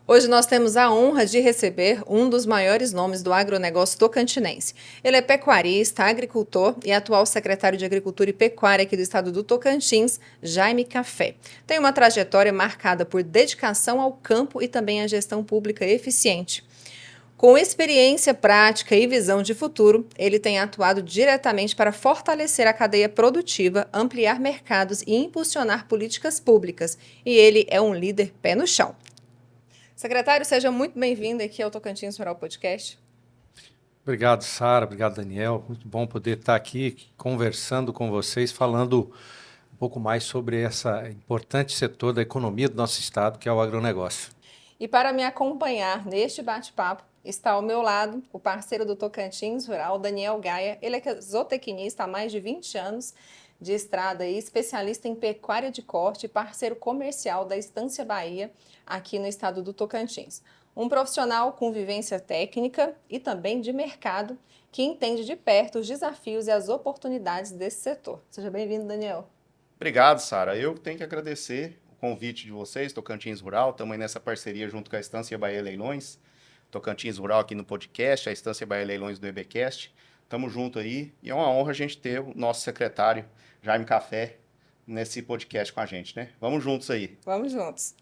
Hoje nós temos a honra de receber um dos maiores nomes do agronegócio tocantinense. Ele é pecuarista, agricultor e atual secretário de Agricultura e Pecuária aqui do estado do Tocantins, Jaime Café. Tem uma trajetória marcada por dedicação ao campo e também à gestão pública eficiente. Com experiência prática e visão de futuro, ele tem atuado diretamente para fortalecer a cadeia produtiva, ampliar mercados e impulsionar políticas públicas. E ele é um líder pé no chão. Secretário, seja muito bem-vindo aqui ao Tocantins Rural Podcast. Obrigado, Sara. Obrigado, Daniel. Muito bom poder estar aqui conversando com vocês, falando um pouco mais sobre esse importante setor da economia do nosso estado, que é o agronegócio. E para me acompanhar neste bate-papo, está ao meu lado o parceiro do Tocantins Rural, Daniel Gaia. Ele é zootecnista há mais de 20 anos de estrada e especialista em pecuária de corte e parceiro comercial da Estância Bahia, aqui no estado do Tocantins. Um profissional com vivência técnica e também de mercado, que entende de perto os desafios e as oportunidades desse setor. Seja bem-vindo, Daniel. Obrigado, Sara. Eu tenho que agradecer o convite de vocês, Tocantins Rural. Estamos aí nessa parceria junto com a Estância Bahia Leilões. Tocantins Rural aqui no podcast, a Estância Bahia Leilões do EBcast. Estamos juntos aí e é uma honra a gente ter o nosso secretário, Jaime Café, nesse podcast com a gente, né? Vamos juntos aí. Vamos juntos.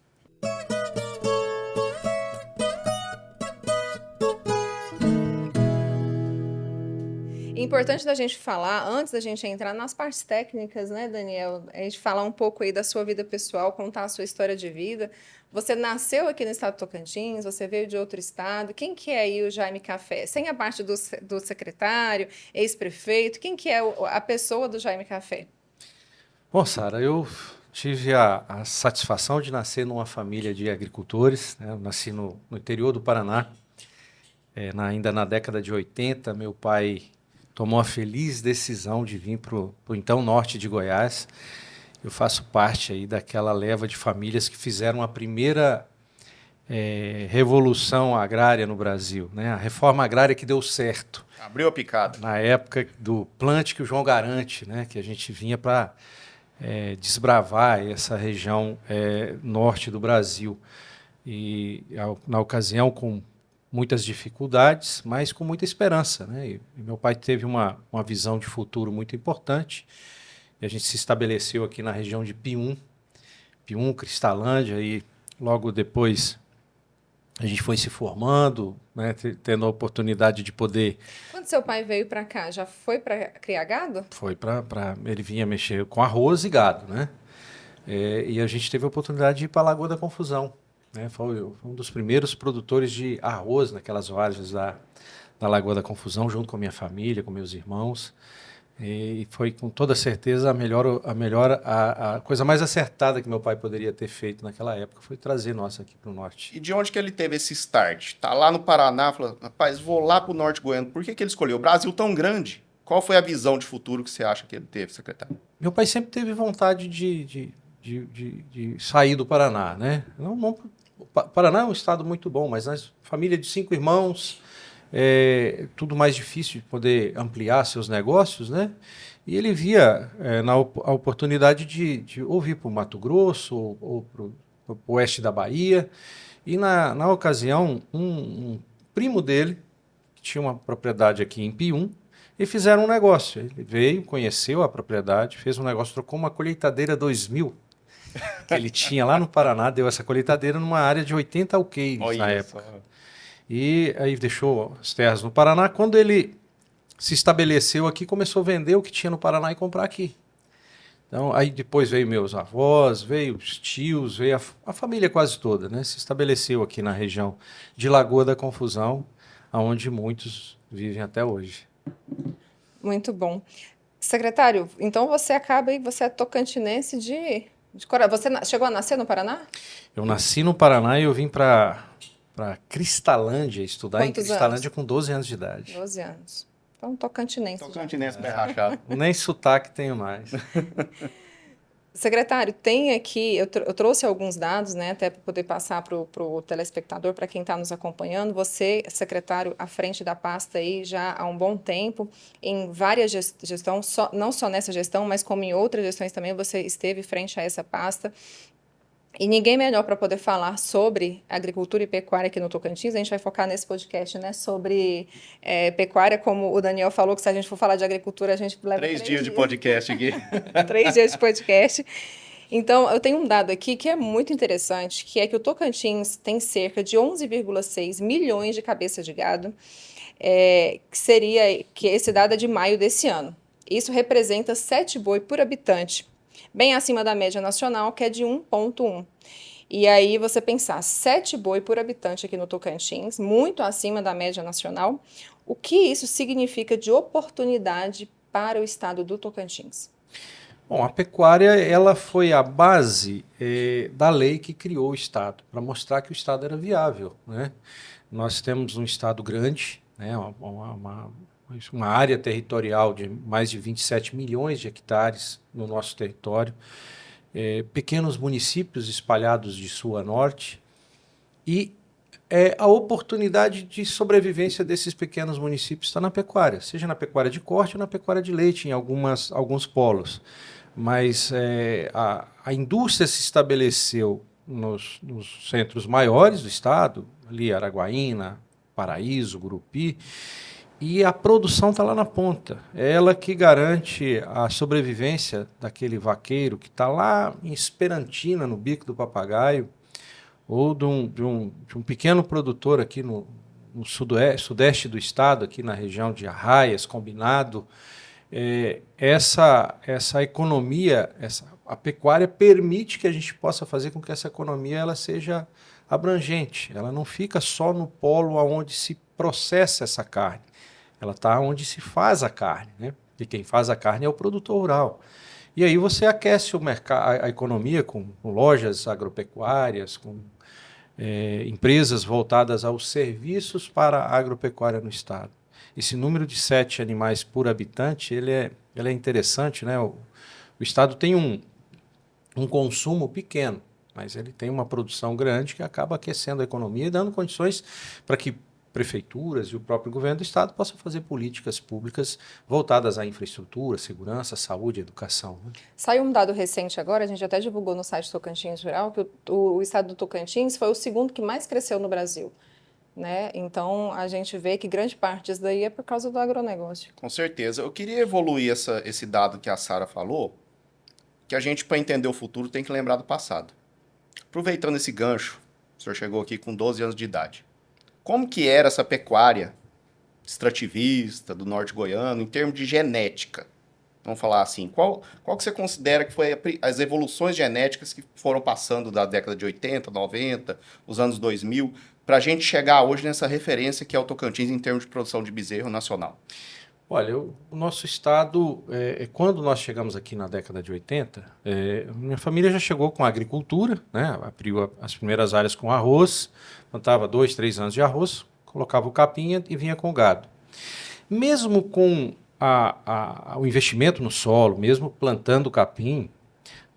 Importante da gente falar, antes da gente entrar nas partes técnicas, né, Daniel? A gente falar um pouco aí da sua vida pessoal, contar a sua história de vida. Você nasceu aqui no estado do Tocantins, você veio de outro estado. Quem que é aí o Jaime Café? Sem a parte do secretário, ex-prefeito, quem que é a pessoa do Jaime Café? Bom, Sara, eu tive a satisfação de nascer numa família de agricultores, né? Eu nasci no interior do Paraná, ainda na década de 80. Meu pai tomou a feliz decisão de vir para o então norte de Goiás. Eu faço parte aí daquela leva de famílias que fizeram a primeira revolução agrária no Brasil, né? A reforma agrária que deu certo. Abriu a picada. Na época do Plântico João Garante, né? Que a gente vinha para desbravar essa região norte do Brasil. E, na ocasião, com muitas dificuldades, mas com muita esperança, né? E meu pai teve uma visão de futuro muito importante. E a gente se estabeleceu aqui na região de Pium, Cristalândia, e logo depois a gente foi se formando, né? Tendo a oportunidade de poder... Quando seu pai veio para cá, já foi para criar gado? Foi ele vinha mexer com arroz e gado, né? E a gente teve a oportunidade de ir para a Lagoa da Confusão, né? Foi um dos primeiros produtores de arroz naquelas várzeas da Lagoa da Confusão, junto com a minha família, com meus irmãos. E foi com toda certeza a coisa mais acertada que meu pai poderia ter feito naquela época, foi trazer nós aqui para o norte. E de onde que ele teve esse start? Tá lá no Paraná, falou, rapaz, vou lá para o norte goiano. Por que ele escolheu? O Brasil tão grande. Qual foi a visão de futuro que você acha que ele teve, secretário? Meu pai sempre teve vontade de sair do Paraná, né? O Paraná é um estado muito bom, mas nós, família de 5 irmãos, tudo mais difícil de poder ampliar seus negócios, né? E ele via a oportunidade de ou vir para o Mato Grosso ou para o oeste da Bahia. E na ocasião, um primo dele, que tinha uma propriedade aqui em Pium, e fizeram um negócio. Ele veio, conheceu a propriedade, fez um negócio, trocou uma colheitadeira 2000, que ele tinha lá no Paraná, deu essa colheitadeira numa área de 80 alqueires na época. E aí deixou as terras no Paraná. Quando ele se estabeleceu aqui, começou a vender o que tinha no Paraná e comprar aqui. Então, aí depois veio meus avós, veio os tios, veio a família quase toda, né? Se estabeleceu aqui na região de Lagoa da Confusão, onde muitos vivem até hoje. Muito bom. Secretário, então você é tocantinense Você chegou a nascer no Paraná? Eu nasci no Paraná e eu vim para Cristalândia estudar. Quantos em Cristalândia anos? Com 12 anos de idade. 12 anos. Então, tocantinense. Tocantinense bem rachado. Nem sotaque tenho mais. Secretário, tem aqui, eu trouxe alguns dados, né, até para poder passar para o telespectador, para quem está nos acompanhando. Você, secretário, à frente da pasta aí já há um bom tempo, em várias gestões, não só nessa gestão, mas como em outras gestões também, você esteve frente a essa pasta. E ninguém melhor para poder falar sobre agricultura e pecuária aqui no Tocantins. A gente vai focar nesse podcast, né, sobre pecuária, como o Daniel falou, que se a gente for falar de agricultura, a gente leva 3 dias de podcast aqui. 3 dias de podcast. Então, eu tenho um dado aqui que é muito interessante, que é que o Tocantins tem cerca de 11,6 milhões de cabeças de gado, que esse dado é de maio desse ano. Isso representa 7 boi por habitante, bem acima da média nacional, que é de 1,1. E aí você pensar, 7 boi por habitante aqui no Tocantins, muito acima da média nacional, o que isso significa de oportunidade para o estado do Tocantins? Bom, a pecuária ela foi a base da lei que criou o Estado, para mostrar que o Estado era viável, né? Nós temos um Estado grande, né? Uma área territorial de mais de 27 milhões de hectares no nosso território, pequenos municípios espalhados de sul a norte, e a oportunidade de sobrevivência desses pequenos municípios está na pecuária, seja na pecuária de corte ou na pecuária de leite, em alguns polos. Mas a indústria se estabeleceu nos centros maiores do estado, ali Araguaína, Paraíso, Gurupi, e a produção está lá na ponta. É ela que garante a sobrevivência daquele vaqueiro que está lá em Esperantina, no Bico do Papagaio, ou de um pequeno produtor aqui no sudeste do estado, aqui na região de Arraias, Combinado. Essa economia, a pecuária permite que a gente possa fazer com que essa economia ela seja abrangente. Ela não fica só no polo onde se processa essa carne. Ela está onde se faz a carne, né? E quem faz a carne é o produtor rural. E aí você aquece o mercado, a economia com lojas agropecuárias, com empresas voltadas aos serviços para a agropecuária no estado. Esse número de 7 animais por habitante, ele é interessante, né? O estado tem um consumo pequeno, mas ele tem uma produção grande que acaba aquecendo a economia e dando condições para que prefeituras e o próprio governo do estado possam fazer políticas públicas voltadas à infraestrutura, segurança, saúde e educação. Né? Saiu um dado recente agora, a gente até divulgou no site Tocantins Rural, que o estado do Tocantins foi o segundo que mais cresceu no Brasil. Né? Então, a gente vê que grande parte disso daí é por causa do agronegócio. Com certeza. Eu queria evoluir esse dado que a Sara falou, que a gente, para entender o futuro, tem que lembrar do passado. Aproveitando esse gancho, o senhor chegou aqui com 12 anos de idade. Como que era essa pecuária extrativista do norte goiano, em termos de genética? Vamos falar assim, qual que você considera que foi as evoluções genéticas que foram passando da década de 80, 90, os anos 2000, para a gente chegar hoje nessa referência que é o Tocantins em termos de produção de bezerro nacional? Olha, o nosso estado, quando nós chegamos aqui na década de 80, minha família já chegou com a agricultura, né? Abriu as primeiras áreas com arroz, plantava 2, 3 anos de arroz, colocava o capinha e vinha com o gado. Mesmo com o investimento no solo, mesmo plantando o capim,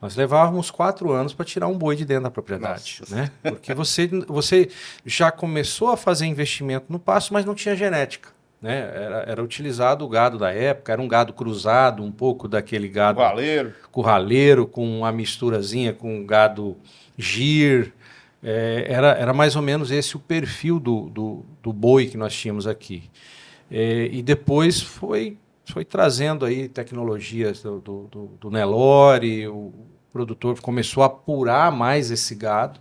nós levávamos 4 anos para tirar um boi de dentro da propriedade. Né? Porque você já começou a fazer investimento no pasto, mas não tinha genética. Né? Era utilizado o gado da época, era um gado cruzado, um pouco daquele gado curraleiro com uma misturazinha com gado gir. Era mais ou menos esse o perfil do boi que nós tínhamos aqui. E depois foi trazendo aí tecnologias do Nelore, o produtor começou a apurar mais esse gado,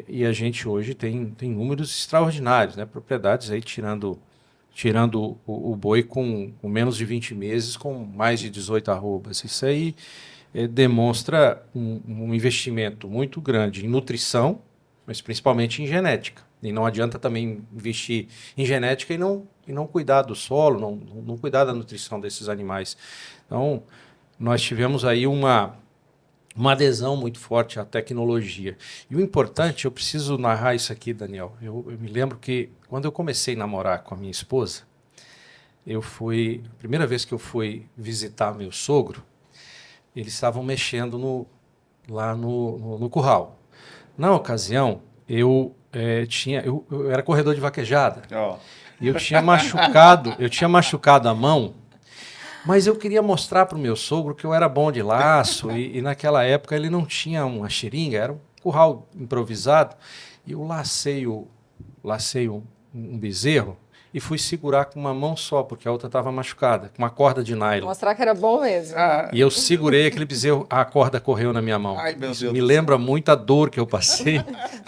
e a gente hoje tem números extraordinários, né? Propriedades aí tirando o boi com menos de 20 meses, com mais de 18 arrobas. Isso aí demonstra um investimento muito grande em nutrição, mas principalmente em genética. E não adianta também investir em genética e não cuidar do solo, não cuidar da nutrição desses animais. Então, nós tivemos aí uma adesão muito forte à tecnologia. E o importante, eu preciso narrar isso aqui, Daniel. Eu me lembro que quando eu comecei a namorar com a minha esposa, a primeira vez que eu fui visitar meu sogro, eles estavam mexendo lá no curral. Na ocasião, eu era corredor de vaquejada. E eu tinha machucado a mão Mas eu queria mostrar para o meu sogro que eu era bom de laço e naquela época ele não tinha uma xiringa, era um curral improvisado. E eu lacei um bezerro e fui segurar com uma mão só, porque a outra estava machucada, com uma corda de nylon. Mostrar que era bom mesmo. E eu segurei aquele bezerro, a corda correu na minha mão. Ai, meu Isso Deus me do lembra muito a dor que eu passei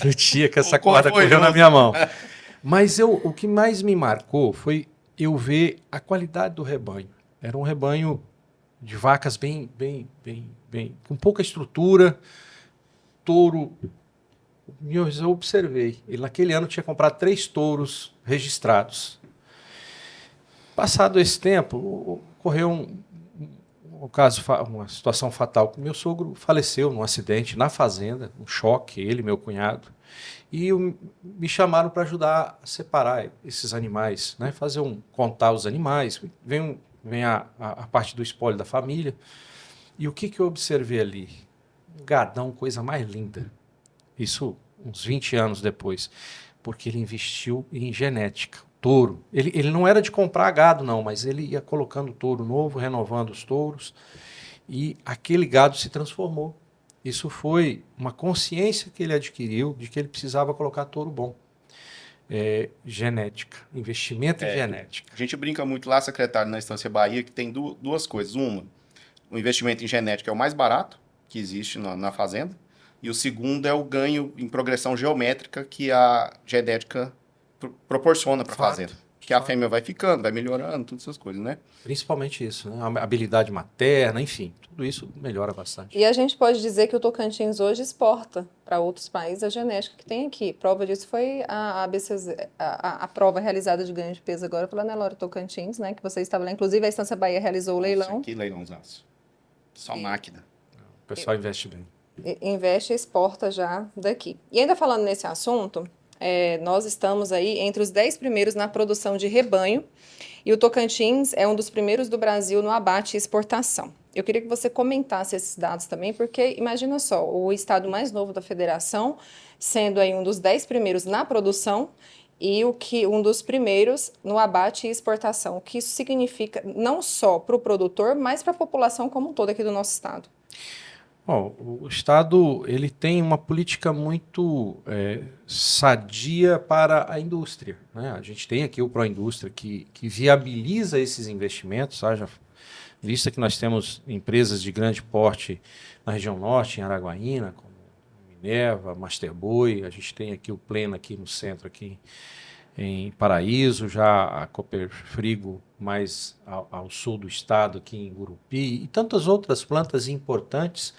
no dia que essa O corda foi correu na justo. minha mão. Mas o que mais me marcou foi eu ver a qualidade do rebanho. Era um rebanho de vacas bem, com pouca estrutura, touro. Eu observei. Ele naquele ano tinha comprado 3 touros registrados. Passado esse tempo, ocorreu uma situação fatal. Meu sogro faleceu num acidente na fazenda, um choque, ele e meu cunhado. E me chamaram para ajudar a separar esses animais, né? Contar os animais. Vem a parte do espólio da família. E o que eu observei ali? Um gadão, coisa mais linda. Isso uns 20 anos depois. Porque ele investiu em genética. Touro. Ele não era de comprar gado, não, mas ele ia colocando touro novo, renovando os touros. E aquele gado se transformou. Isso foi uma consciência que ele adquiriu de que ele precisava colocar touro bom. Genética, investimento em genética. A gente brinca muito lá, secretário, na Estância Bahia, que tem duas coisas. Uma, o investimento em genética é o mais barato que existe na fazenda. E o segundo é o ganho em progressão geométrica que a genética proporciona para a fazenda. Que a fêmea vai ficando, vai melhorando, todas essas coisas, né? Principalmente isso, né? A habilidade materna, enfim, tudo isso melhora bastante. E a gente pode dizer que o Tocantins hoje exporta para outros países a genética que tem aqui. Prova disso foi a prova realizada de ganho de peso agora pela Nelore Tocantins, né? Que você estava lá. Inclusive, a Estância Bahia realizou o leilão. Nossa, que leilãozaço. Só máquina. O pessoal investe bem. Investe e exporta já daqui. E ainda falando nesse assunto, nós estamos aí entre os 10 primeiros na produção de rebanho e o Tocantins é um dos primeiros do Brasil no abate e exportação. Eu queria que você comentasse esses dados também, porque imagina só, o estado mais novo da federação sendo aí um dos 10 primeiros na produção e um dos primeiros no abate e exportação. O que isso significa não só para o produtor, mas para a população como um todo aqui do nosso estado. Bom, o Estado ele tem uma política muito sadia para a indústria, né? A gente tem aqui o Proindústria que viabiliza esses investimentos, haja vista que nós temos empresas de grande porte na região norte, em Araguaína, como Minerva, Masterboi, a gente tem aqui o Plena aqui no centro, aqui em Paraíso, já a Cooperfrigo mais ao sul do estado, aqui em Gurupi, e tantas outras plantas importantes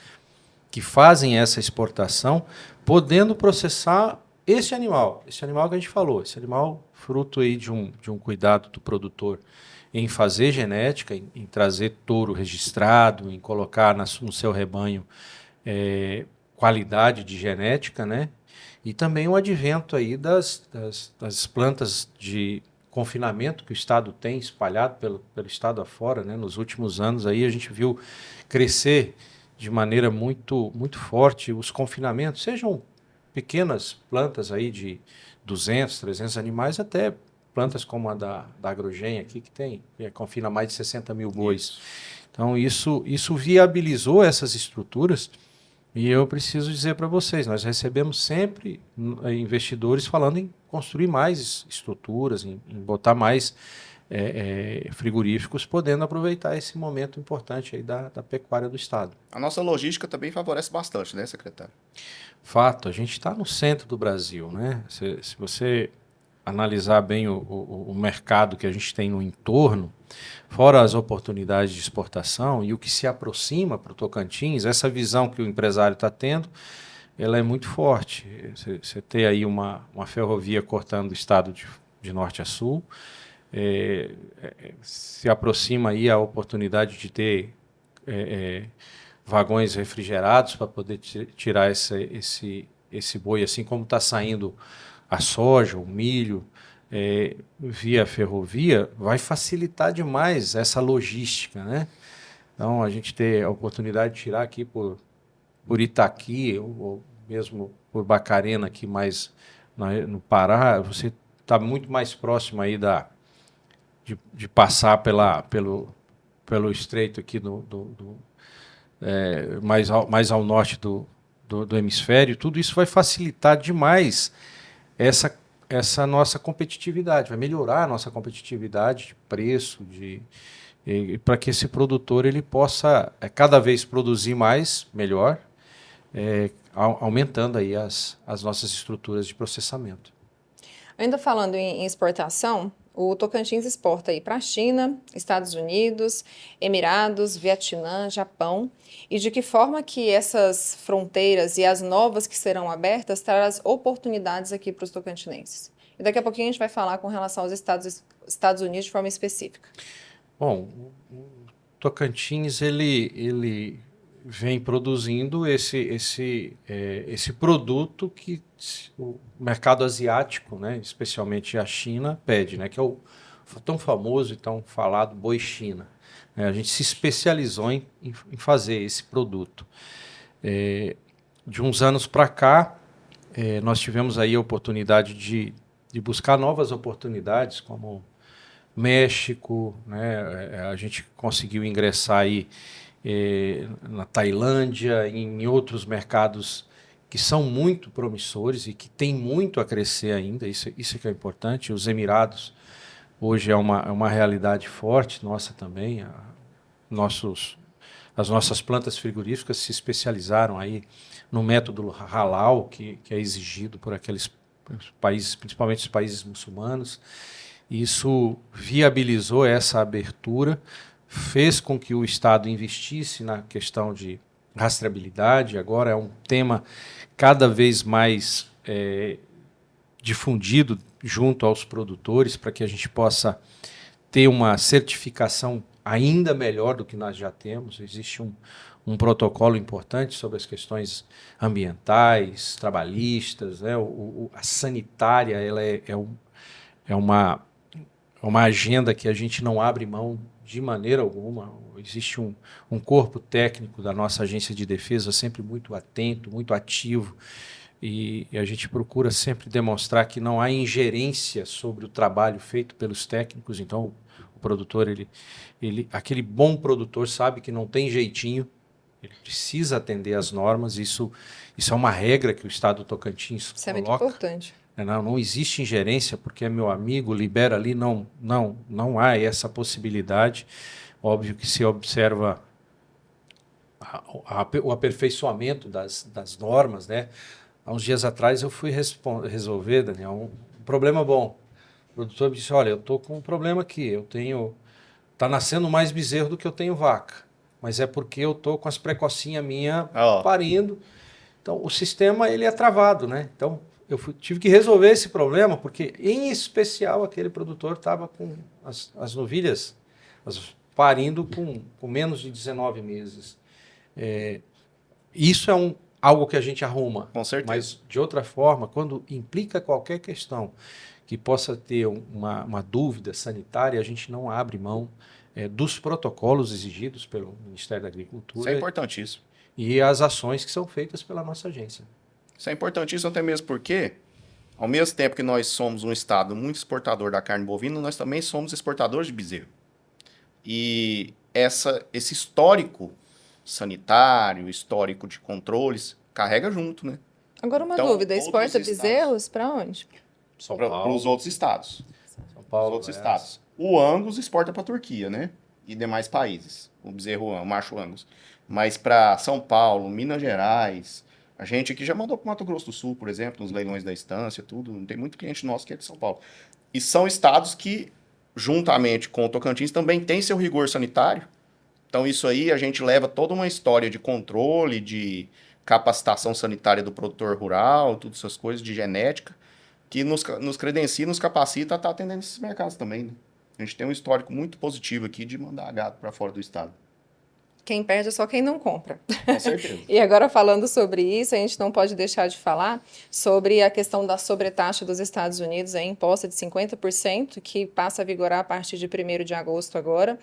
que fazem essa exportação, podendo processar esse animal que a gente falou, esse animal fruto aí de um cuidado do produtor em fazer genética, em trazer touro registrado, em colocar no seu rebanho qualidade de genética, né? E também o advento aí das plantas de confinamento que o Estado tem espalhado pelo Estado afora, né? Nos últimos anos aí a gente viu crescer de maneira muito, muito forte os confinamentos, sejam pequenas plantas aí de 200, 300 animais, até plantas como a da Agrogen aqui, que confina mais de 60 mil bois. Isso. Então isso viabilizou essas estruturas. E eu preciso dizer para vocês, nós recebemos sempre investidores falando em construir mais estruturas, em botar mais frigoríficos, podendo aproveitar esse momento importante aí da pecuária do Estado. A nossa logística também favorece bastante, né, secretário? Fato, a gente está no centro do Brasil, né? Se você analisar bem o mercado que a gente tem no entorno, fora as oportunidades de exportação e o que se aproxima para o Tocantins, essa visão que o empresário está tendo, ela é muito forte. Você tem aí uma ferrovia cortando o estado de norte a sul, se aproxima aí a oportunidade de ter vagões refrigerados para poder tirar esse boi, assim como está saindo a soja, o milho, via ferrovia, vai facilitar demais essa logística, né? Então, a gente ter a oportunidade de tirar aqui por Itaqui, ou mesmo por Bacarena, aqui mais no Pará, você está muito mais próximo aí de passar pelo pelo estreito aqui mais ao norte do hemisfério, tudo isso vai facilitar demais essa nossa competitividade, vai melhorar a nossa competitividade de preço, para que esse produtor ele possa cada vez produzir mais, melhor, aumentando aí as nossas estruturas de processamento. Ainda falando em exportação, o Tocantins exporta aí para a China, Estados Unidos, Emirados, Vietnã, Japão. E de que forma que essas fronteiras e as novas que serão abertas traz oportunidades aqui para os tocantinenses? E daqui a pouquinho a gente vai falar com relação aos Estados Unidos de forma específica. Bom, o Tocantins ele vem produzindo esse produto que o mercado asiático, né, especialmente a China, pede, né, que é o tão famoso e tão falado boi China. A gente se especializou em fazer esse produto. De uns anos para cá, nós tivemos aí a oportunidade de buscar novas oportunidades, como México, né, a gente conseguiu ingressar aí na Tailândia, em outros mercados que são muito promissores e que têm muito a crescer ainda, isso que é importante. Os Emirados hoje é uma realidade forte nossa também. As nossas plantas frigoríficas se especializaram aí no método halal, que é exigido por aqueles países, principalmente os países muçulmanos. Isso viabilizou essa abertura, fez com que o Estado investisse na questão de rastreabilidade. Agora é um tema cada vez mais difundido junto aos produtores, para que a gente possa ter uma certificação ainda melhor do que nós já temos. Existe um protocolo importante sobre as questões ambientais, trabalhistas, né? A sanitária ela é uma agenda que a gente não abre mão de maneira alguma. Existe um corpo técnico da nossa agência de defesa sempre muito atento, muito ativo, e a gente procura sempre demonstrar que não há ingerência sobre o trabalho feito pelos técnicos. Então, o produtor, aquele bom produtor sabe que não tem jeitinho, ele precisa atender às normas. Isso é uma regra que o Estado do Tocantins Isso é coloca. muito importante. Não existe ingerência, porque é meu amigo, libera ali, não há essa possibilidade. Óbvio que se observa o aperfeiçoamento das normas, né? Há uns dias atrás eu fui resolver, Daniel, um problema bom. O produtor me disse: olha, eu estou com um problema aqui, está nascendo mais bezerro do que eu tenho vaca, mas é porque eu estou com as precocinhas minhas parindo. Então, o sistema ele é travado, né? Então, tive que resolver esse problema, porque, em especial, aquele produtor estava com as novilhas parindo com menos de 19 meses. Isso é algo que a gente arruma. Com certeza. Mas, de outra forma, quando implica qualquer questão que possa ter uma dúvida sanitária, a gente não abre mão dos protocolos exigidos pelo Ministério da Agricultura. Isso é importantíssimo. E as ações que são feitas pela nossa agência. Isso é importantíssimo até mesmo porque, ao mesmo tempo que nós somos um estado muito exportador da carne bovina, nós também somos exportadores de bezerro. E esse histórico sanitário, histórico de controles, carrega junto, né? Agora uma dúvida, exporta bezerros para onde? Para os outros estados. São Paulo, os outros estados. O Angus exporta para a Turquia, né? E demais países. O bezerro, o macho Angus. Mas para São Paulo, Minas Gerais, a gente aqui já mandou para o Mato Grosso do Sul, por exemplo, nos leilões da Estância, tudo. Tem muito cliente nosso que é de São Paulo. E são estados que, juntamente com o Tocantins, também tem seu rigor sanitário. Então, isso aí a gente leva toda uma história de controle, de capacitação sanitária do produtor rural, todas essas coisas de genética, que nos credencia, nos capacita a estar atendendo esses mercados também, né? A gente tem um histórico muito positivo aqui de mandar gado para fora do estado. Quem perde é só quem não compra. Com certeza. E agora, falando sobre isso, a gente não pode deixar de falar sobre a questão da sobretaxa dos Estados Unidos, imposta de 50%, que passa a vigorar a partir de 1º de agosto agora,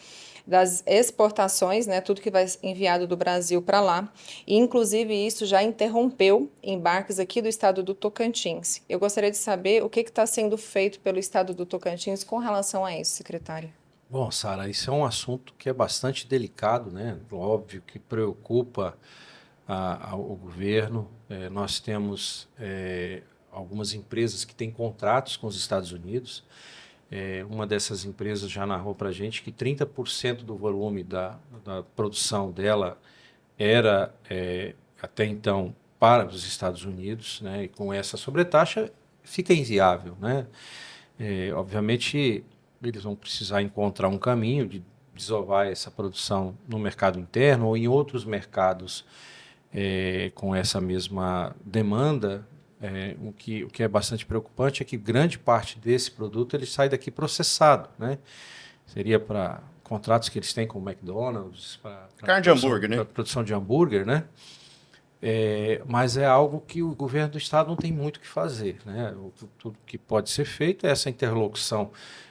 das exportações, né, tudo que vai enviado do Brasil para lá. E, inclusive, isso já interrompeu embarques aqui do estado do Tocantins. Eu gostaria de saber o que está sendo feito pelo estado do Tocantins com relação a isso, secretário. Bom, Sara, isso é um assunto que é bastante delicado, né? Óbvio que preocupa ao governo. Nós temos algumas empresas que têm contratos com os Estados Unidos. Uma dessas empresas já narrou para a gente que 30% do volume da produção dela era, até então, para os Estados Unidos, né? E com essa sobretaxa fica inviável, né? Obviamente, eles vão precisar encontrar um caminho de desovar essa produção no mercado interno ou em outros mercados com essa mesma demanda. O que é bastante preocupante é que grande parte desse produto ele sai daqui processado, né? Seria para contratos que eles têm com o McDonald's, para Carne de hambúrguer, né? produção de hambúrguer, né? Mas é algo que o governo do estado não tem muito o que fazer, né? Tudo que pode ser feito é essa interlocução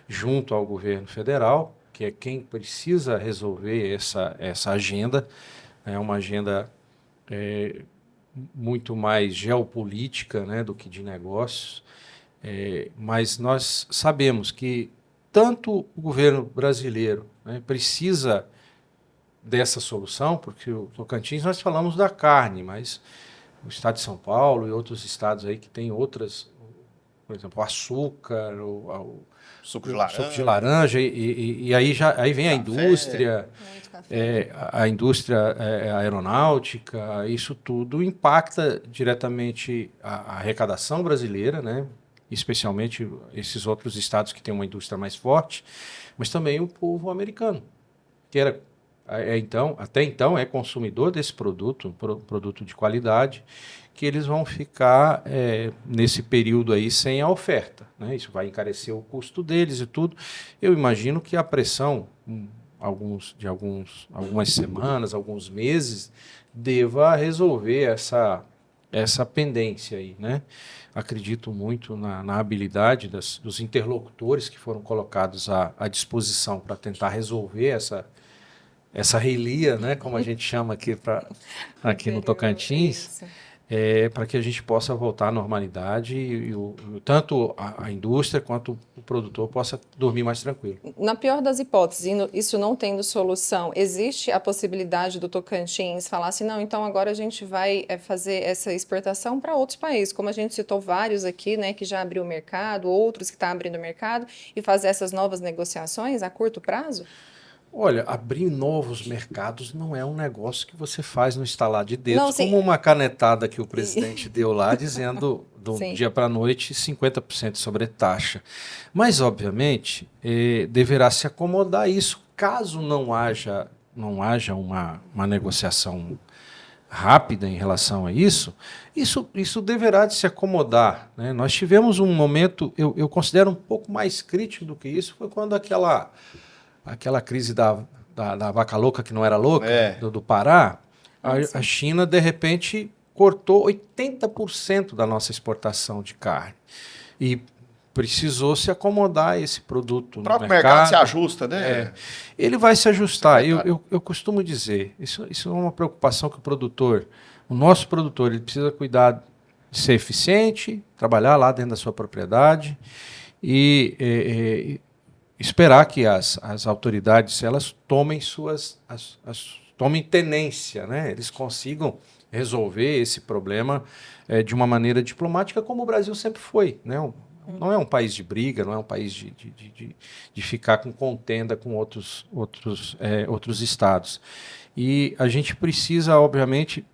junto ao governo federal, que é quem precisa resolver essa agenda. É uma agenda muito mais geopolítica, né, do que de negócios. Mas nós sabemos que tanto o governo brasileiro, né, precisa dessa solução, porque o Tocantins nós falamos da carne, mas o estado de São Paulo e outros estados aí que têm outras, por exemplo, o açúcar, Suco de laranja. suco de laranja, e aí vem a Café. indústria, Muito café. a indústria aeronáutica, isso tudo impacta diretamente a arrecadação brasileira, né? Especialmente esses outros estados que têm uma indústria mais forte, mas também o povo americano, que era até então é consumidor desse produto, um produto de qualidade, que eles vão ficar nesse período aí sem a oferta, né? Isso vai encarecer o custo deles e tudo. Eu imagino que a pressão, algumas semanas, alguns meses, deva resolver essa pendência aí, né? Acredito muito na habilidade dos interlocutores que foram colocados à disposição para tentar resolver essa relia, né, como a gente chama aqui no Tocantins, para que a gente possa voltar à normalidade e tanto a indústria quanto o produtor possa dormir mais tranquilo. Na pior das hipóteses, isso não tendo solução, existe a possibilidade do Tocantins falar assim, não, então agora a gente vai fazer essa exportação para outros países, como a gente citou vários aqui, né, que já abriu o mercado, outros que estão abrindo o mercado, e fazer essas novas negociações a curto prazo? Olha, abrir novos mercados não é um negócio que você faz no estalar de Não, dedos, sim. como uma canetada que o presidente deu lá, dizendo do Sim. dia para a noite 50% sobre taxa. Mas, obviamente, deverá se acomodar a isso, caso não haja uma negociação rápida em relação a isso deverá de se acomodar, né? Nós tivemos um momento, eu considero um pouco mais crítico do que isso, foi quando aquela crise da vaca louca que não era louca, do Pará, a China, de repente, cortou 80% da nossa exportação de carne. E precisou se acomodar a esse produto no mercado. O próprio mercado se ajusta, né? Ele vai se ajustar. Eu costumo dizer, isso é uma preocupação que o nosso produtor, ele precisa cuidar de ser eficiente, trabalhar lá dentro da sua propriedade e esperar que as autoridades elas tomem tomem tenência, né? Eles consigam resolver esse problema de uma maneira diplomática, como o Brasil sempre foi, né? Não é um país de briga, não é um país de ficar com contenda com outros estados. E a gente precisa, obviamente,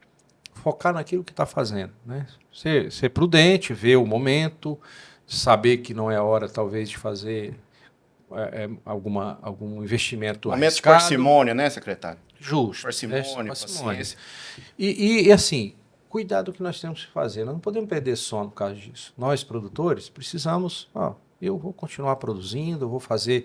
focar naquilo que está fazendo, né? Ser prudente, ver o momento, saber que não é a hora, talvez, de fazer algum investimento Momento arriscado. de parcimônia, né, secretário? Justo. Parcimônia, paciência. E assim, cuidado do que nós temos que fazer. Nós não podemos perder sono por causa disso. Nós, produtores, precisamos... eu vou continuar produzindo, eu vou fazer...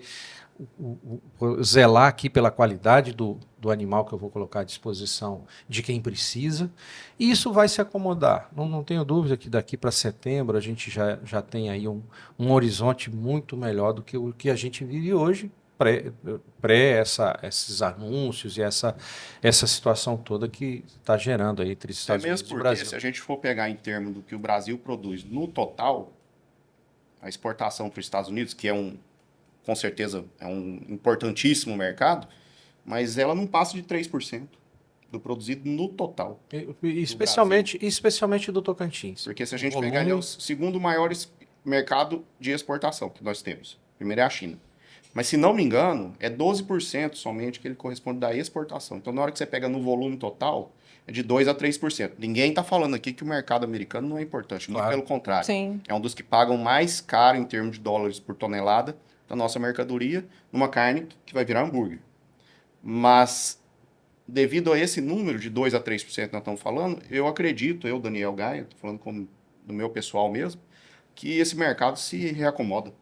zelar aqui pela qualidade do animal que eu vou colocar à disposição de quem precisa, e isso vai se acomodar. Não tenho dúvida que daqui para setembro a gente já tem aí um horizonte muito melhor do que o que a gente vive hoje, esses anúncios e essa situação toda que está gerando aí entre Estados Unidos e Brasil. Se a gente for pegar em termos do que o Brasil produz no total, a exportação para os Estados Unidos, que é um com certeza é um importantíssimo mercado, mas ela não passa de 3% do produzido no total. Especialmente do Tocantins. Porque se a gente pegar, ele é o segundo maior mercado de exportação que nós temos. Primeiro é a China. Mas, se não me engano, é 12% somente que ele corresponde da exportação. Então, na hora que você pega no volume total, é de 2% a 3%. Ninguém está falando aqui que o mercado americano não é importante. Muito pelo contrário. Sim. É um dos que pagam mais caro em termos de dólares por tonelada da nossa mercadoria numa carne que vai virar hambúrguer. Mas, devido a esse número de 2% a 3% que nós estamos falando, eu acredito, eu, Daniel Gaia, estou falando como do meu pessoal mesmo, que esse mercado se reacomoda.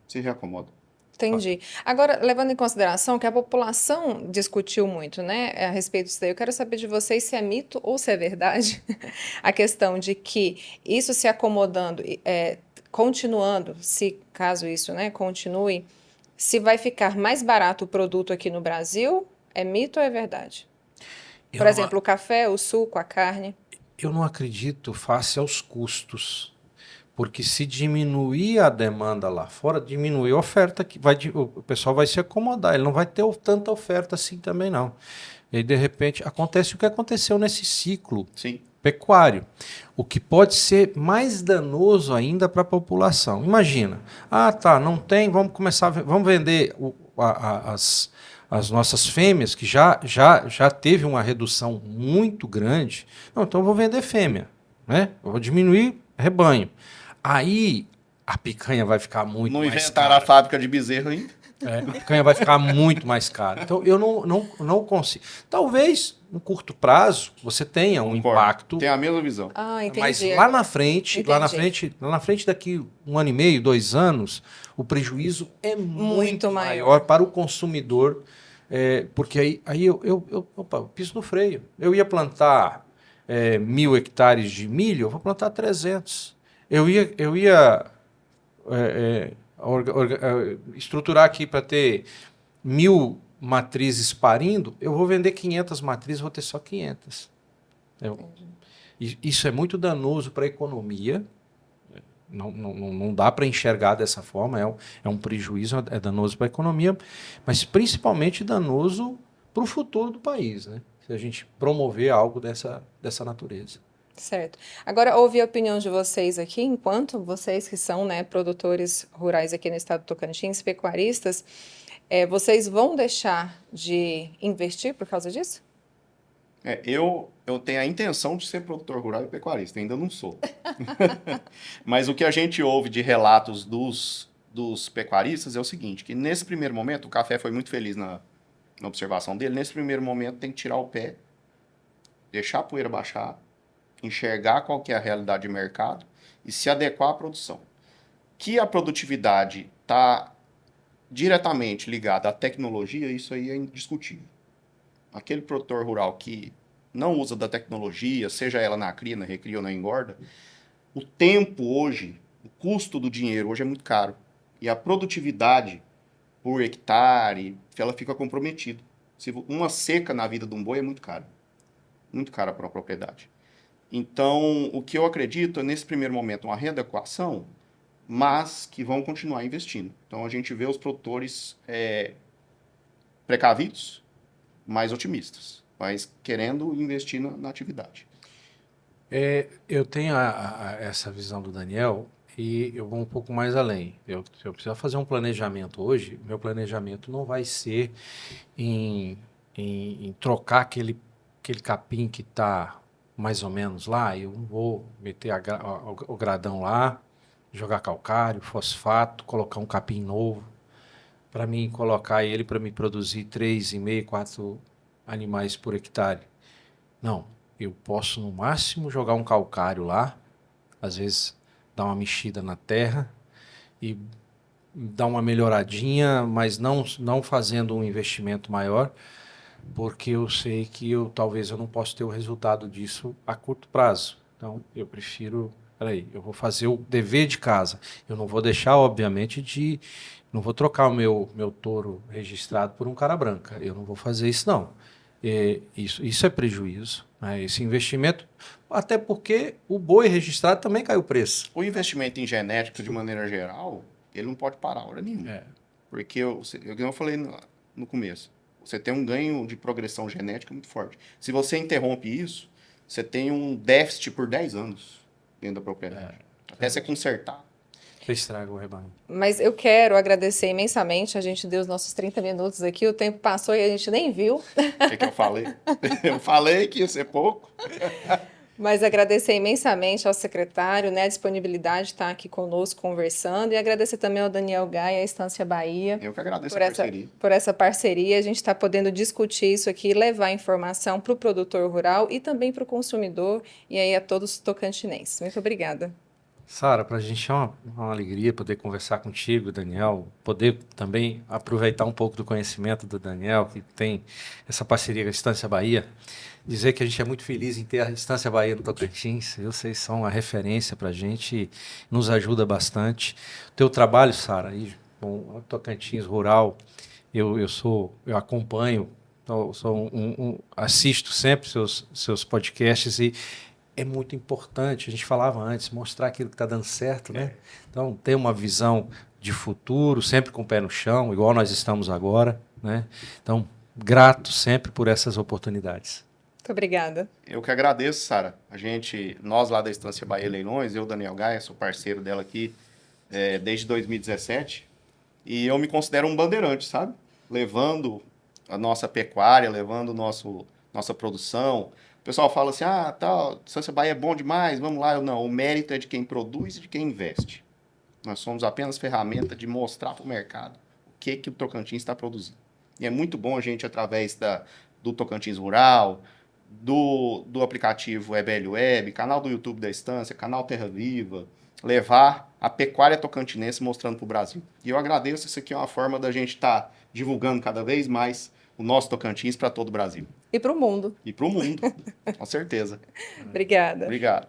Se reacomoda. Entendi. Agora, levando em consideração que a população discutiu muito, né, a respeito disso daí, eu quero saber de vocês se é mito ou se é verdade a questão de que isso se acomodando, continuando, se caso isso, né, continue, se vai ficar mais barato o produto aqui no Brasil, é mito ou é verdade? Por exemplo, o café, o suco, a carne. Eu não acredito face aos custos. Porque se diminuir a demanda lá fora, diminuir a oferta, o pessoal vai se acomodar, ele não vai ter tanta oferta assim também não. E aí, de repente, acontece o que aconteceu nesse ciclo pecuário, o que pode ser mais danoso ainda para a população. Imagina, não tem, vamos vender as nossas fêmeas, que já teve uma redução muito grande, então eu vou vender fêmea, né? Eu vou diminuir rebanho. Aí a picanha vai ficar muito mais cara. Não inventaram a fábrica de bezerro ainda? A picanha vai ficar muito mais cara. Então eu não consigo. Talvez no curto prazo você tenha um impacto. Tem a mesma visão. Entendi. Mas lá na frente, daqui 1 ano e meio, 2 anos, o prejuízo é muito maior para o consumidor. Porque aí eu piso no freio. Eu ia plantar 1.000 hectares de milho, eu vou plantar 300. Eu ia estruturar aqui para ter 1.000 matrizes parindo, eu vou vender 500 matrizes, vou ter só 500. Isso é muito danoso para a economia. Não dá para enxergar dessa forma, é um prejuízo, é danoso para a economia, mas principalmente danoso para o futuro do país, né? Se a gente promover algo dessa natureza. Certo. Agora, ouvi a opinião de vocês aqui, enquanto vocês que são, né, produtores rurais aqui no estado do Tocantins, pecuaristas, vocês vão deixar de investir por causa disso? Eu tenho a intenção de ser produtor rural e pecuarista, ainda não sou. Mas o que a gente ouve de relatos dos pecuaristas é o seguinte, que nesse primeiro momento, o Café foi muito feliz na observação dele, nesse primeiro momento tem que tirar o pé, deixar a poeira baixar, enxergar qual que é a realidade de mercado e se adequar à produção. Que a produtividade está diretamente ligada à tecnologia, isso aí é indiscutível. Aquele produtor rural que não usa da tecnologia, seja ela na cria, na recria ou na engorda, o tempo hoje, o custo do dinheiro hoje é muito caro. E a produtividade por hectare, ela fica comprometida. Uma seca na vida de um boi é muito caro. Muito cara para uma propriedade. Então, o que eu acredito é, nesse primeiro momento, uma readequação, mas que vão continuar investindo. Então, a gente vê os produtores precavidos, mais otimistas, mas querendo investir na atividade. Eu tenho essa visão do Daniel e eu vou um pouco mais além. Se eu precisar fazer um planejamento hoje, meu planejamento não vai ser em trocar aquele capim que está mais ou menos lá, eu não vou meter o gradão lá, jogar calcário, fosfato, colocar um capim novo, para mim colocar ele para me produzir 3,5, 4 animais por hectare. Não, eu posso no máximo jogar um calcário lá, às vezes dar uma mexida na terra e dar uma melhoradinha, mas não fazendo um investimento maior, porque eu sei que talvez eu não possa ter o resultado disso a curto prazo. Então, eu prefiro... eu vou fazer o dever de casa. Eu não vou deixar, obviamente, não vou trocar o meu touro registrado por um cara branca. Eu não vou fazer isso, não. Isso é prejuízo, né? Esse investimento, até porque o boi registrado também caiu o preço. O investimento em genética, de maneira geral, ele não pode parar hora nenhuma. Porque, eu falei no começo, você tem um ganho de progressão genética muito forte. Se você interrompe isso, você tem um déficit por 10 anos dentro da propriedade. Até você consertar. Você estraga o rebanho. Mas eu quero agradecer imensamente. A gente deu os nossos 30 minutos aqui, o tempo passou e a gente nem viu. O que eu falei? Eu falei que ia ser pouco. Mas agradecer imensamente ao secretário, né, a disponibilidade de estar aqui conosco conversando, e agradecer também ao Daniel Gaia, à Estância Bahia, Eu que agradeço por a essa, parceria. por essa parceria. A gente está podendo discutir isso aqui, levar informação para o produtor rural e também para o consumidor, e aí a todos os tocantinenses. Muito obrigada. Sara, para a gente é uma alegria poder conversar contigo, Daniel, poder também aproveitar um pouco do conhecimento do Daniel, que tem essa parceria com a Estância Bahia, dizer que a gente é muito feliz em ter a Estância Bahia no Tocantins. Vocês são uma referência para a gente e nos ajuda bastante. O teu trabalho, Sara, aí com o Tocantins Rural, eu acompanho, assisto sempre seus podcasts e é muito importante, a gente falava antes, mostrar aquilo que está dando certo, né? Então, ter uma visão de futuro, sempre com o pé no chão, igual nós estamos agora, né? Então, grato sempre por essas oportunidades. Muito obrigada. Eu que agradeço, Sara. Nós lá da Estância Bahia Leilões, eu, Daniel Gaia, sou parceiro dela aqui desde 2017, e eu me considero um bandeirante, sabe? Levando a nossa pecuária, levando nossa produção. O pessoal fala assim, Estância Bahia é bom demais, vamos lá. Não, o mérito é de quem produz e de quem investe. Nós somos apenas ferramenta de mostrar para o mercado o que o Tocantins está produzindo. E é muito bom a gente, através do Tocantins Rural, do aplicativo EBL Web, canal do YouTube da Estância, canal Terra Viva, levar a pecuária tocantinense mostrando para o Brasil. E eu agradeço, isso aqui é uma forma da gente estar divulgando cada vez mais o nosso Tocantins para todo o Brasil. E para o mundo. E para o mundo, com certeza. Obrigada. Obrigado.